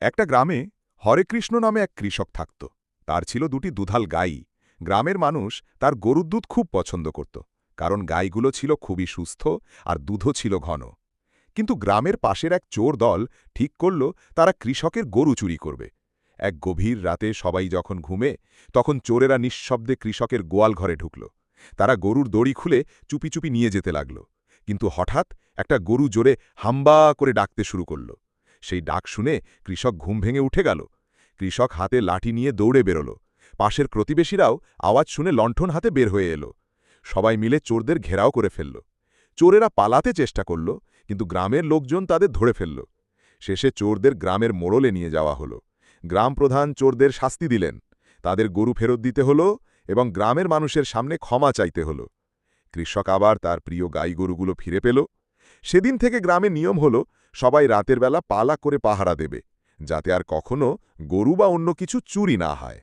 একটা গ্রামে হরেকৃষ্ণ নামে এক কৃষক থাকত। তার ছিল দুটি দুধাল গাই। গ্রামের মানুষ তার গরুর দুধ খুব পছন্দ করত, কারণ গাইগুলো ছিল খুবই সুস্থ আর দুধও ছিল ঘন। কিন্তু গ্রামের পাশের এক চোর দল ঠিক করল তারা কৃষকের গরু চুরি করবে। এক গভীর রাতে সবাই যখন ঘুমে, তখন চোরেরা নিঃশব্দে কৃষকের গোয়াল ঘরে ঢুকল। তারা গরুর দড়ি খুলে চুপি চুপি নিয়ে যেতে লাগল। কিন্তু হঠাৎ একটা গরু জোরে হাম্বা করে ডাকতে শুরু করল। সেই ডাক শুনে কৃষক ঘুম ভেঙে উঠে গেল। কৃষক হাতে লাঠি নিয়ে দৌড়ে বেরোল। পাশের প্রতিবেশীরাও আওয়াজ শুনে লণ্ঠন হাতে বের হয়ে এলো। সবাই মিলে চোরদের ঘেরাও করে ফেলল। চোরেরা পালাতে চেষ্টা করল, কিন্তু গ্রামের লোকজন তাদের ধরে ফেলল। শেষে চোরদের গ্রামের মোড়লে নিয়ে যাওয়া হলো। গ্রাম প্রধান চোরদের শাস্তি দিলেন, তাদের গরু ফেরত দিতে হলো এবং গ্রামের মানুষের সামনে ক্ষমা চাইতে হলো। কৃষক আবার তার প্রিয় গাই গরুগুলো ফিরে পেল। সেদিন থেকে গ্রামে নিয়ম হলো, সবাই রাতের বেলা পালা করে পাহারা দেবে, যাতে আর কখনো গরু বা অন্য কিছু চুরি না হয়।